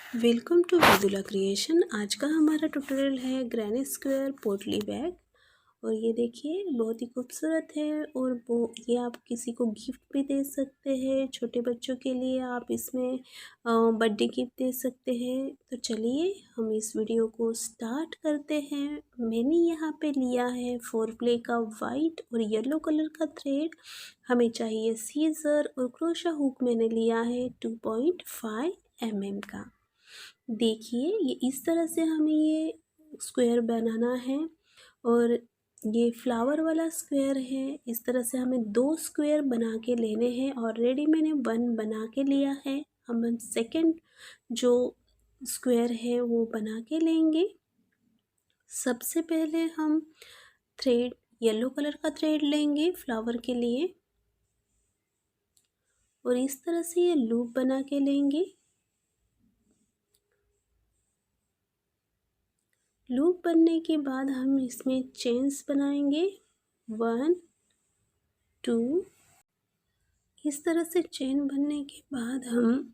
Welcome to वेदुला creation. आज का हमारा ट्यूटोरियल है ग्रैनी स्क्वायर पोटली बैग। और ये देखिए बहुत ही खूबसूरत है और वो ये आप किसी को गिफ्ट भी दे सकते हैं। छोटे बच्चों के लिए आप इसमें बर्थडे गिफ्ट दे सकते हैं। तो चलिए हम इस वीडियो को स्टार्ट करते हैं। मैंने यहाँ पे लिया है 4 प्ले का वाइट और येलो कलर का थ्रेड। हमें चाहिए सीजर और क्रोशा हुक मैंने लिया है 2.5 mm का। देखिए ये इस तरह से हमें ये स्क्वायर बनाना है और ये फ्लावर वाला स्क्वायर है। इस तरह से हमें 2 स्क्वायर बना के लेने हैं। ऑलरेडी मैंने 1 बना के लिया है। हम सेकंड जो स्क्वायर है वो बना के लेंगे। सबसे पहले हम थ्रेड येलो कलर का थ्रेड लेंगे फ्लावर के लिए और इस तरह से ये लूप बना के लेंगे। लूप बनने के बाद हम इसमें चेन्स बनाएंगे 1 2। इस तरह से चेन बनने के बाद हम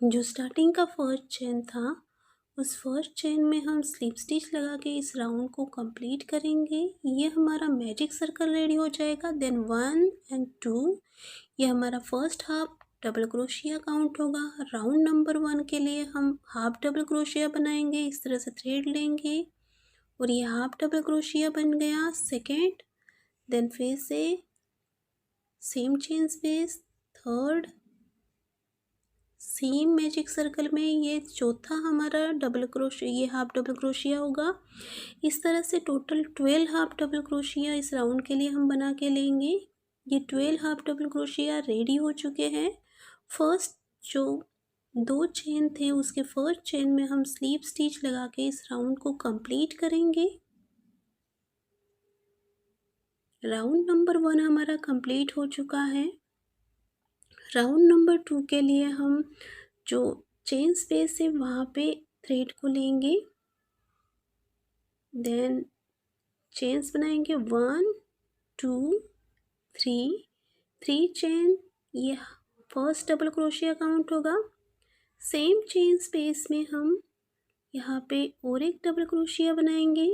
जो स्टार्टिंग का फर्स्ट चेन था उस फर्स्ट चेन में हम स्लिप स्टिच लगा के इस राउंड को कंप्लीट करेंगे। ये हमारा मैजिक सर्कल रेडी हो जाएगा। देन 1 एंड 2 ये हमारा first half double crochet count होगा। राउंड नंबर 1 के लिए हम हाफ डबल क्रोशिया बनाएंगे। इस तरह से थ्रेड लेंगे और ये हाफ डबल क्रोशिया बन गया सेकेंड। देन फिर से same chain space third, same magic circle में ये चौथा हमारा डबल क्रोशिया, ये हाफ डबल क्रोशिया होगा। इस तरह से टोटल 12 हाफ डबल क्रोशिया इस राउंड के लिए हम बना के लेंगे। ये 12 हाफ डबल क्रोशिया रेडी हो चुके हैं। फर्स्ट जो 2 चेन थे उसके फर्स्ट चेन में हम स्लीप स्टिच लगा के इस राउंड को कंप्लीट करेंगे। राउंड नंबर 1 हमारा कंप्लीट हो चुका है। राउंड नंबर 2 के लिए हम जो चेन स्पेस है वहाँ पे थ्रेड को लेंगे। देन चेन्स बनाएंगे 1 2 3 चेन, ये फर्स्ट डबल क्रोशिया काउंट होगा। सेम चेन स्पेस में हम यहाँ पे और एक डबल क्रोशिया बनाएंगे।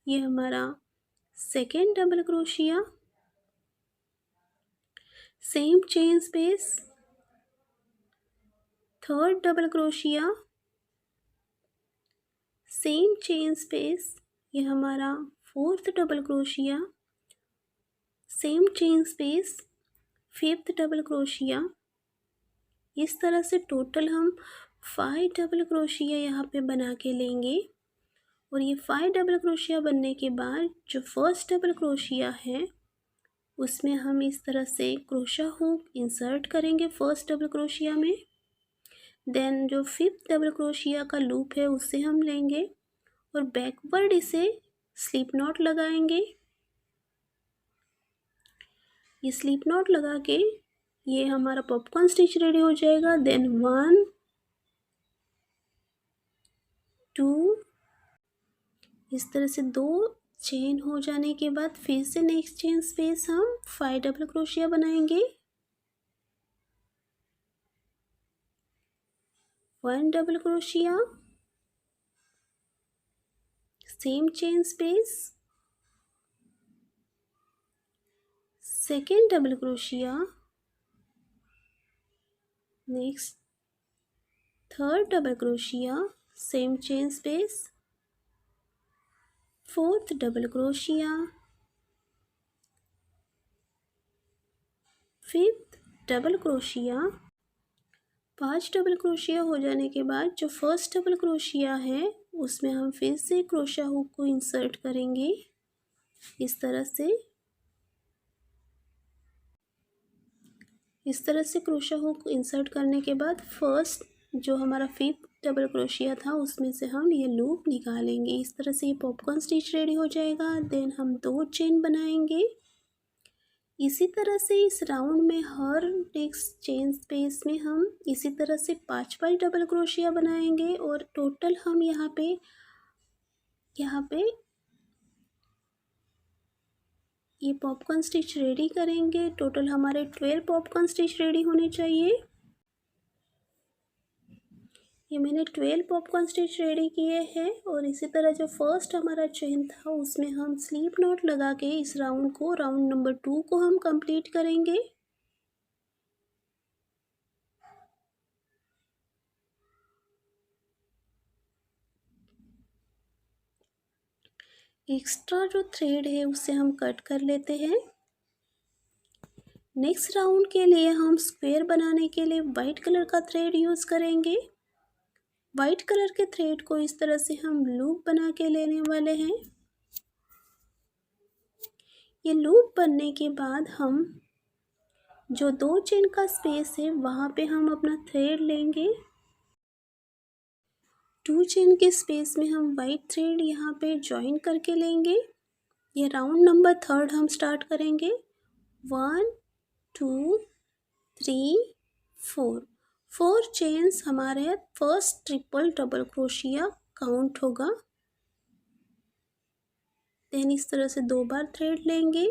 ये हमारा second double crochet. Same chain space third double crochet. Same chain space ये हमारा fourth double crochet. Same chain space fifth double crochet. इस तरह से टोटल हम 5 डबल क्रोशिया यहाँ पे बना के लेंगे। और ये 5 डबल क्रोशिया बनने के बाद जो फर्स्ट डबल क्रोशिया है उसमें हम इस तरह से क्रोशा हुक इंसर्ट करेंगे फर्स्ट डबल क्रोशिया में। देन जो फिफ्थ डबल क्रोशिया का लूप है उससे हम लेंगे और बैकवर्ड इसे स्लिप नॉट लगाएंगे। ये स्लिप नॉट लगा के ये हमारा पॉपकॉर्न स्टिच रेडी हो जाएगा। देन 1 2 इस तरह से 2 चेन हो जाने के बाद फिर से नेक्स्ट चेन स्पेस हम 5 डबल क्रोशिया बनाएंगे। 1 double crochet, same chain space, second double crochet, next third double crochet, same chain space, fourth double crochet, fifth double crochet. 5 double crochet हो जाने के बाद जो फर्स्ट डबल क्रोशिया है उसमें हम फिर से क्रोशा हुक को इंसर्ट करेंगे इस तरह से। इस तरह से क्रोशा हुक इंसर्ट करने के बाद फर्स्ट जो हमारा फिफ्थ डबल क्रोशिया था उसमें से हम ये लूप निकालेंगे। इस तरह से ये पॉपकॉर्न स्टिच रेडी हो जाएगा। देन हम 2 चेन बनाएंगे। इसी तरह से इस राउंड में हर नेक्स्ट चेन स्पेस में हम इसी तरह से 5 डबल क्रोशिया बनाएंगे और टोटल हम यहाँ पे ये पॉपकॉर्न स्टिच रेडी करेंगे। टोटल हमारे 12 पॉपकॉर्न स्टिच रेडी होने चाहिए। ये मैंने 12 पॉपकॉर्न स्टिच रेडी किए हैं और इसी तरह जो फर्स्ट हमारा चेन था उसमें हम स्लीप नॉट लगा के इस राउंड को, राउंड नंबर 2 को हम कंप्लीट करेंगे। एक्स्ट्रा जो थ्रेड है उसे हम कट कर लेते हैं। नेक्स्ट राउंड के लिए हम स्क्वायर बनाने के लिए वाइट कलर का थ्रेड यूज़ करेंगे। वाइट कलर के थ्रेड को इस तरह से हम लूप बना के लेने वाले हैं। ये लूप बनने के बाद हम जो 2 चेन का स्पेस है वहाँ पे हम अपना थ्रेड लेंगे। 2 चेन के स्पेस में हम वाइट थ्रेड यहाँ पे जॉइन करके लेंगे। ये राउंड नंबर 3 हम स्टार्ट करेंगे। 1 2 3 4 4 चेन्स हमारे first triple double crochet count होगा। देन इस तरह से 2 बार थ्रेड लेंगे।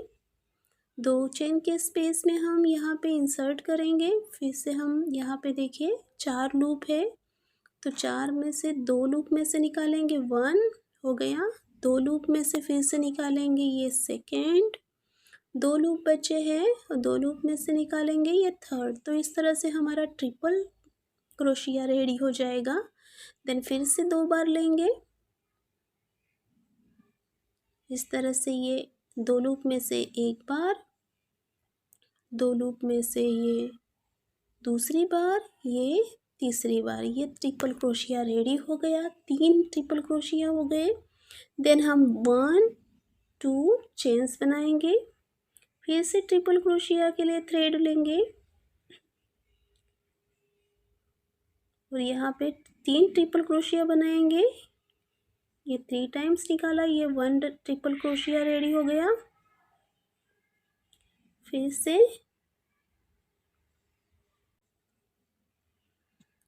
2 चेन के स्पेस में हम यहाँ पे इंसर्ट करेंगे। फिर से हम यहाँ पे देखिए 4 लूप है तो 4 में से 2 लूप में से निकालेंगे 1 हो गया। 2 लूप में से फिर से निकालेंगे ये सेकेंड, 2 लूप बचे हैं और 2 लूप में से निकालेंगे ये थर्ड। तो इस तरह से हमारा ट्रिपल क्रोशिया रेडी हो जाएगा। देन फिर से 2 बार लेंगे। इस तरह से ये 2 लूप में से एक बार, 2 लूप में से ये दूसरी बार, ये तीसरी बार, ये ट्रिपल क्रोशिया रेडी हो गया। 3 ट्रिपल क्रोशिया हो गए। देन हम 1 2 चेन्स बनाएंगे। फिर से ट्रिपल क्रोशिया के लिए थ्रेड लेंगे और यहाँ पे 3 ट्रिपल क्रोशिया बनाएंगे। ये 3 टाइम्स निकाला, ये 1 ट्रिपल क्रोशिया रेडी हो गया। फिर से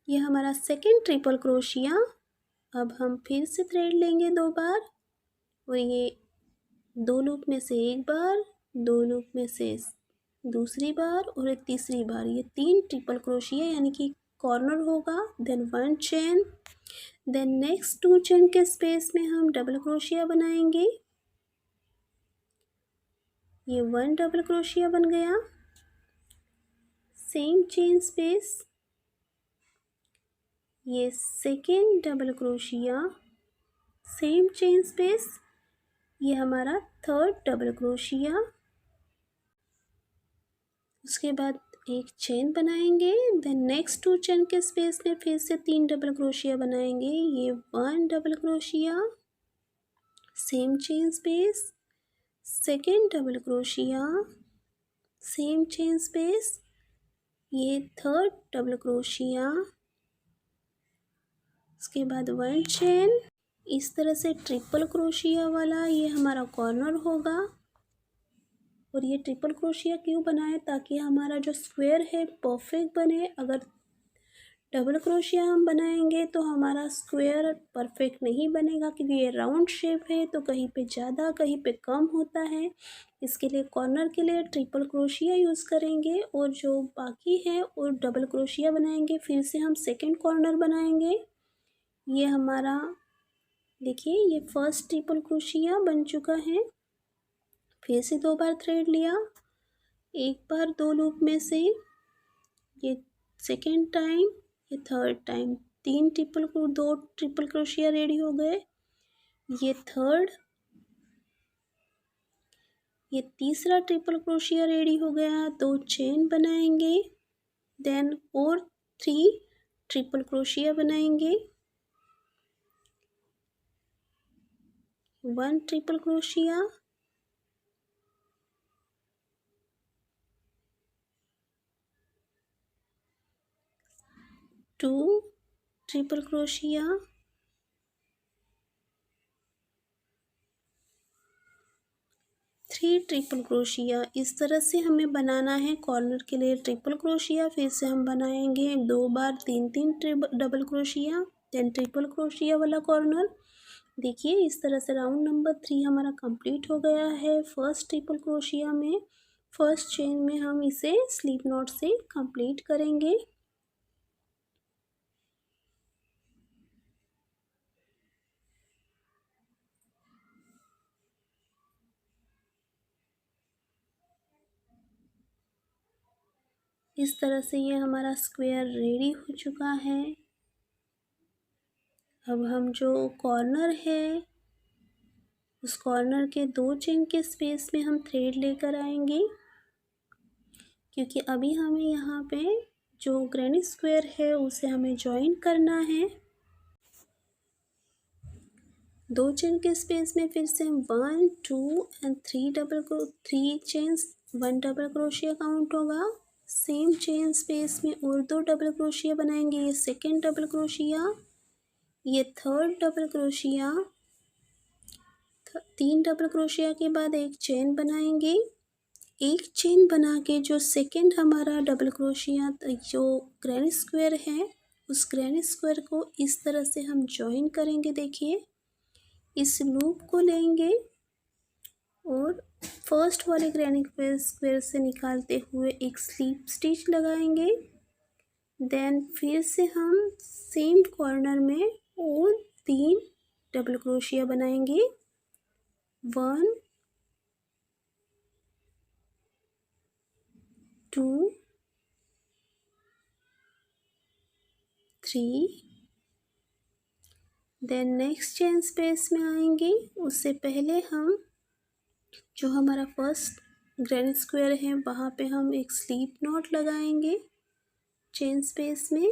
ये हमारा सेकेंड ट्रिपल क्रोशिया। अब हम फिर से थ्रेड लेंगे 2 बार और ये 2 लूप में से एक बार, 2 लूप में से दूसरी बार और एक तीसरी बार, ये 3 ट्रिपल क्रोशिया यानी कि कॉर्नर होगा। Then 1 chain. Then next 2 chain के स्पेस में हम डबल क्रोशिया बनाएंगे। ये 1 डबल क्रोशिया बन गया। सेम चेन स्पेस, ये second double crochet, same chain space, ये हमारा थर्ड डबल क्रोशिया। उसके बाद एक चेन बनाएंगे। देन नेक्स्ट 2 चेन के स्पेस में फिर से 3 डबल क्रोशिया बनाएंगे। ये 1 double crochet, same chain space, second double crochet, same chain space, ये थर्ड डबल क्रोशिया। उसके बाद 1 चेन। इस तरह से ट्रिपल क्रोशिया वाला ये हमारा कॉर्नर होगा। और ये ट्रिपल क्रोशिया क्यों बनाए, ताकि हमारा जो स्क्वायर है परफेक्ट बने। अगर डबल क्रोशिया हम बनाएंगे तो हमारा स्क्वायर परफेक्ट नहीं बनेगा, क्योंकि ये राउंड शेप है तो कहीं पे ज़्यादा कहीं पे कम होता है। इसके लिए कॉर्नर के लिए ट्रिपल क्रोशिया यूज़ करेंगे और जो बाकी है और डबल क्रोशिया बनाएंगे। फिर से हम सेकेंड कॉर्नर बनाएंगे। ये हमारा देखिए ये फर्स्ट ट्रिपल क्रोशिया बन चुका है। फिर से 2 बार थ्रेड लिया, एक बार 2 लूप में से, ये सेकेंड टाइम, ये third time, 2 triple crochet ready हो गए। ये थर्ड, ये तीसरा ट्रिपल क्रोशिया रेडी हो गया। 2 चेन बनाएंगे। देन और 3 ट्रिपल क्रोशिया बनाएंगे। 1 triple crochet, 2 triple crochet, 3 triple crochet. इस तरह से हमें बनाना है कॉर्नर के लिए ट्रिपल क्रोशिया। फिर से हम बनाएंगे 2 बार 3 double crochet, then triple crochet वाला कॉर्नर। देखिए इस तरह से राउंड नंबर 3 हमारा कंप्लीट हो गया है। फर्स्ट ट्रिपल क्रोशिया में फर्स्ट चेन में हम इसे स्लिप नॉट से कंप्लीट करेंगे। इस तरह से ये हमारा स्क्वायर रेडी हो चुका है। अब हम जो कॉर्नर है उस कॉर्नर के 2 चेन के स्पेस में हम थ्रेड लेकर आएंगे, क्योंकि अभी हमें यहाँ पे जो ग्रैनी स्क्वायर है उसे हमें जॉइन करना है। 2 चेन के स्पेस में फिर से हम 1 2 and 3 chains 1 double crochet count होगा। सेम चेन स्पेस में और 2 डबल क्रोशिया बनाएंगे। ये सेकेंड डबल क्रोशिया, ये third double crochet. 3 double crochet के बाद एक चेन बनाएंगे। एक चेन बना के जो सेकेंड हमारा डबल क्रोशिया जो ग्रैनी स्क्वायर है उस ग्रैनी स्क्वायर को इस तरह से हम जॉइन करेंगे। देखिए, इस लूप को लेंगे और फर्स्ट वाले ग्रैनी स्क्वायर से निकालते हुए एक स्लिप स्टिच लगाएंगे। देन फिर से हम सेम कॉर्नर में और 3 डबल क्रोशिया बनाएंगे। 1 2 3। देन नेक्स्ट चेन स्पेस में आएंगे। उससे पहले हम जो हमारा फर्स्ट ग्रैनी स्क्वायर है वहाँ पे हम एक स्लिप नॉट लगाएंगे चेन स्पेस में।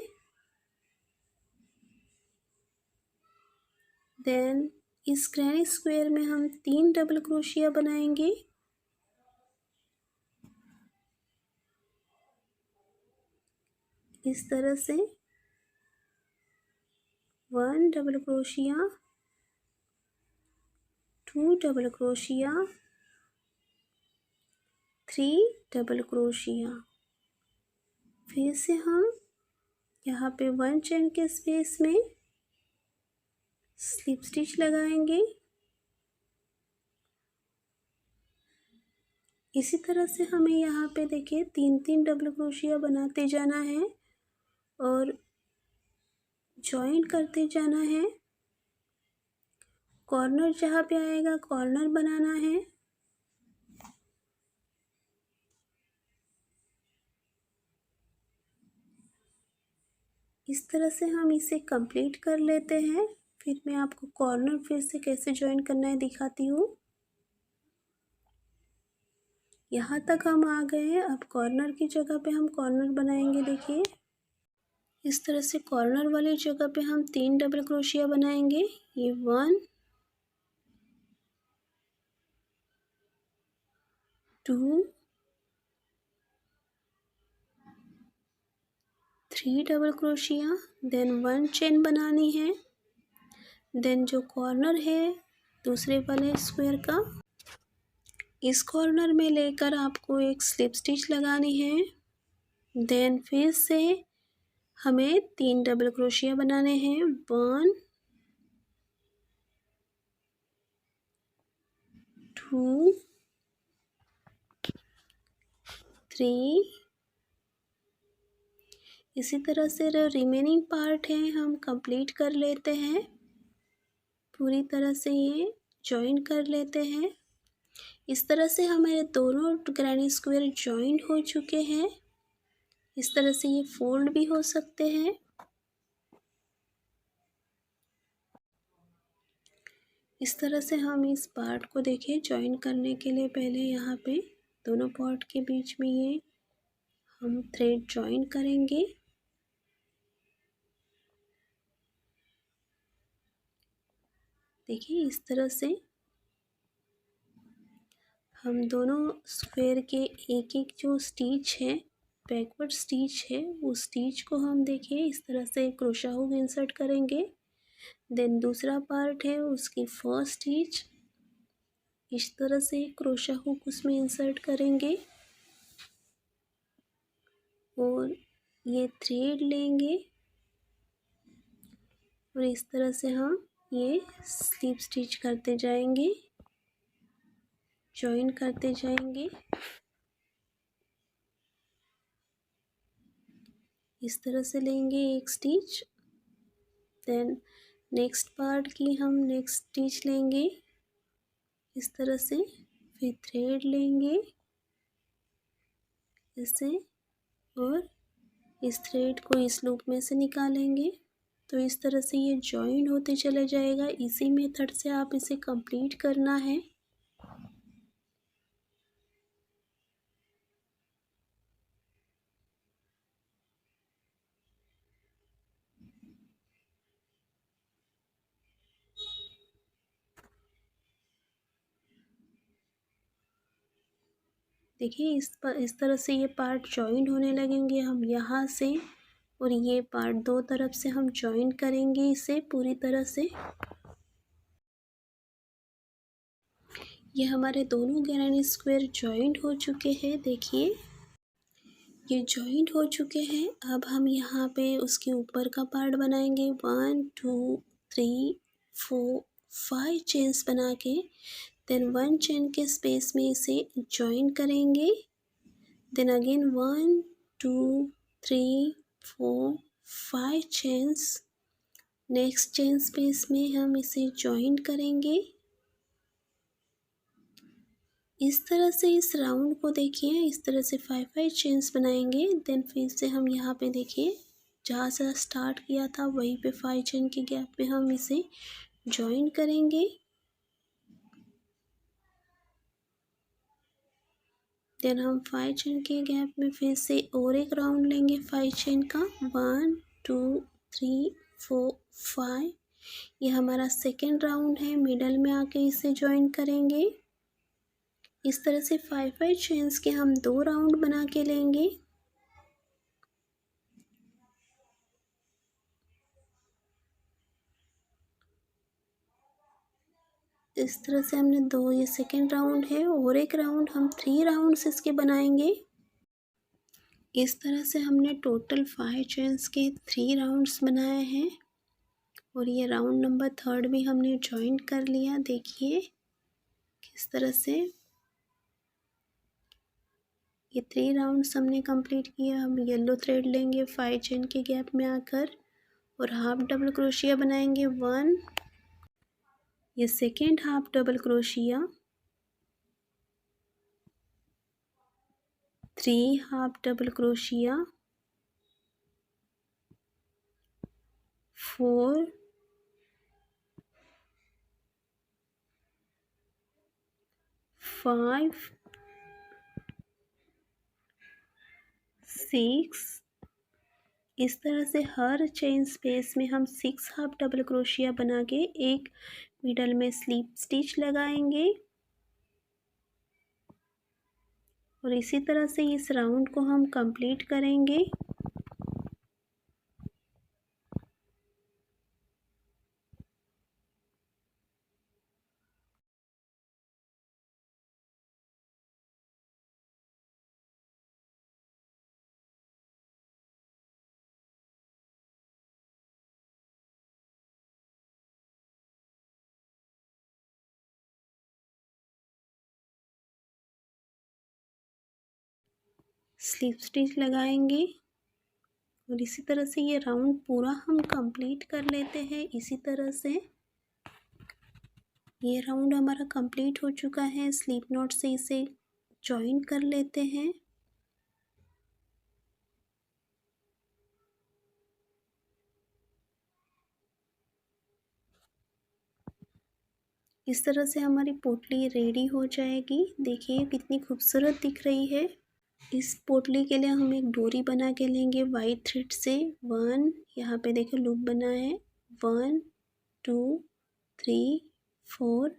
देन इस ग्रैनी स्क्वायर में हम 3 डबल क्रोशिया बनाएंगे। इस तरह से 1 double crochet, 2 double crochet, 3 double crochet. फिर से हम यहाँ पे 1 चेन के स्पेस में स्लिप स्टिच लगाएंगे। इसी तरह से हमें यहाँ पे देखिए 3 डबल क्रोशिया बनाते जाना है और जॉइन करते जाना है। कॉर्नर जहाँ पे आएगा कॉर्नर बनाना है। इस तरह से हम इसे कंप्लीट कर लेते हैं। फिर मैं आपको कॉर्नर फिर से कैसे जॉइन करना है दिखाती हूँ। यहाँ तक हम आ गए हैं। अब कॉर्नर की जगह पे हम कॉर्नर बनाएंगे। देखिए, इस तरह से कॉर्नर वाली जगह पे हम 3 डबल क्रोशिया बनाएंगे। ये 1 2 3 डबल क्रोशिया। देन 1 चेन बनानी है। देन जो कॉर्नर है दूसरे वाले स्क्वायर का, इस कॉर्नर में लेकर आपको एक स्लिप स्टिच लगानी है। देन फिर से हमें 3 डबल क्रोशिया बनाने हैं। 1 2 3। इसी तरह से जो रिमेनिंग पार्ट है हम कंप्लीट कर लेते हैं। पूरी तरह से ये जॉइन कर लेते हैं। इस तरह से हमारे दोनों ग्रैनी स्क्वायर जॉइन हो चुके हैं। इस तरह से ये फोल्ड भी हो सकते हैं। इस तरह से हम इस पार्ट को देखिए जॉइन करने के लिए पहले यहाँ पे दोनों पार्ट के बीच में ये हम थ्रेड जॉइन करेंगे। देखिए, इस तरह से हम दोनों स्क्वायर के एक एक जो स्टिच है बैकवर्ड स्टिच है उस स्टिच को हम देखिए इस तरह से क्रोशा हुक इंसर्ट करेंगे। देन दूसरा पार्ट है उसकी फर्स्ट स्टिच इस तरह से क्रोशा हुक उसमें इंसर्ट करेंगे और ये थ्रेड लेंगे और इस तरह से हम ये स्लिप स्टिच करते जाएंगे, जॉइन करते जाएंगे। इस तरह से लेंगे एक स्टिच। देन नेक्स्ट पार्ट की हम नेक्स्ट स्टिच लेंगे इस तरह से। फिर थ्रेड लेंगे इसे और इस थ्रेड को इस लूप में से निकालेंगे। तो इस तरह से ये जॉइन होते चले जाएगा। इसी मेथड से आप इसे कंप्लीट करना है। देखिए इस तरह से ये पार्ट जॉइन होने लगेंगे हम यहाँ से, और ये पार्ट दो तरफ से हम जॉइन करेंगे इसे पूरी तरह से। ये हमारे दोनों ग्रैनी स्क्वायर जॉइंट हो चुके हैं। देखिए ये जॉइंट हो चुके हैं। अब हम यहाँ पे उसके ऊपर का पार्ट बनाएंगे। 1 2 3 4 5 चेन्स बना के देन 1 चेन के स्पेस में इसे जॉइन करेंगे। Then again 1 2 3 4 5 chains, next chain space में हम इसे जॉइन करेंगे। इस तरह से इस राउंड को देखिए, इस तरह से 5 चेन्स बनाएंगे। देन फिर से हम यहाँ पे देखिए जहाँ से स्टार्ट किया था वहीं पे 5 चेन के गैप में हम इसे जॉइन करेंगे। देन हम 5 चेन के गैप में फिर से और एक राउंड लेंगे 5 चेन का। 1 2 3 4 5, ये हमारा सेकेंड राउंड है। मिडल में आके इसे जॉइन करेंगे। इस तरह से 5 चेन्स के हम 2 राउंड बना के लेंगे। इस तरह से हमने 2, ये सेकेंड राउंड है, और एक राउंड हम 3 राउंड्स इसके बनाएंगे। इस तरह से हमने टोटल 5 चेन्स के 3 राउंड्स बनाए हैं, और ये राउंड नंबर 3 भी हमने जॉइन कर लिया। देखिए किस तरह से ये 3 राउंड्स हमने कंप्लीट किया। हम येलो थ्रेड लेंगे 5 चेन के गैप में आकर और हाफ डबल क्रोशिया बनाएंगे 1, ये second half double crochet, 3 half double crochet, 4, 5, 6। इस तरह से हर चेन स्पेस में हम 6 हाफ डबल क्रोशिया बना के एक मिडल में स्लिप स्टिच लगाएंगे, और इसी तरह से इस राउंड को हम कंप्लीट करेंगे। स्लिप स्टिच लगाएंगे, और इसी तरह से ये राउंड पूरा हम कंप्लीट कर लेते हैं। इसी तरह से ये राउंड हमारा कंप्लीट हो चुका है। स्लिप नॉट से इसे जॉइन कर लेते हैं। इस तरह से हमारी पोटली रेडी हो जाएगी। देखिए कितनी खूबसूरत दिख रही है। इस पोटली के लिए हम एक डोरी बना के लेंगे वाइट थ्रेड से। 1, यहाँ पे देखो लूप बना है, 1 2 3 4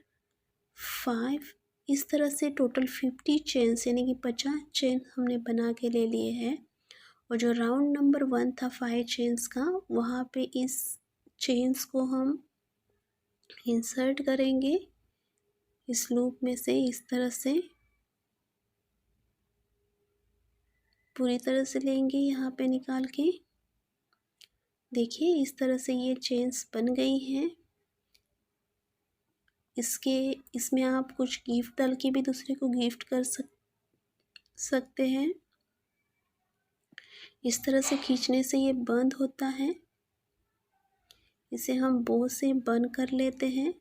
5, इस तरह से टोटल 50 चेन्स यानी कि 50 चेन हमने बना के ले लिए हैं। और जो राउंड नंबर 1 था 5 चेन्स का, वहाँ पे इस चेन्स को हम इंसर्ट करेंगे इस लूप में से। इस तरह से पूरी तरह से लेंगे यहाँ पे निकाल के। देखिए इस तरह से ये चेन्स बन गई हैं। इसमें आप कुछ गिफ्ट डाल के भी दूसरे को गिफ्ट कर सकते हैं। इस तरह से खींचने से ये बंद होता है। इसे हम बो से बंद कर लेते हैं।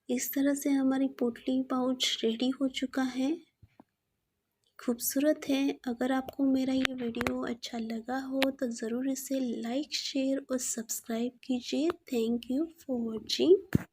इस तरह से हमारी पोटली पाउच रेडी हो चुका है। खूबसूरत है। अगर आपको मेरा ये वीडियो अच्छा लगा हो तो ज़रूर इसे लाइक शेयर और सब्सक्राइब कीजिए। Thank you for watching.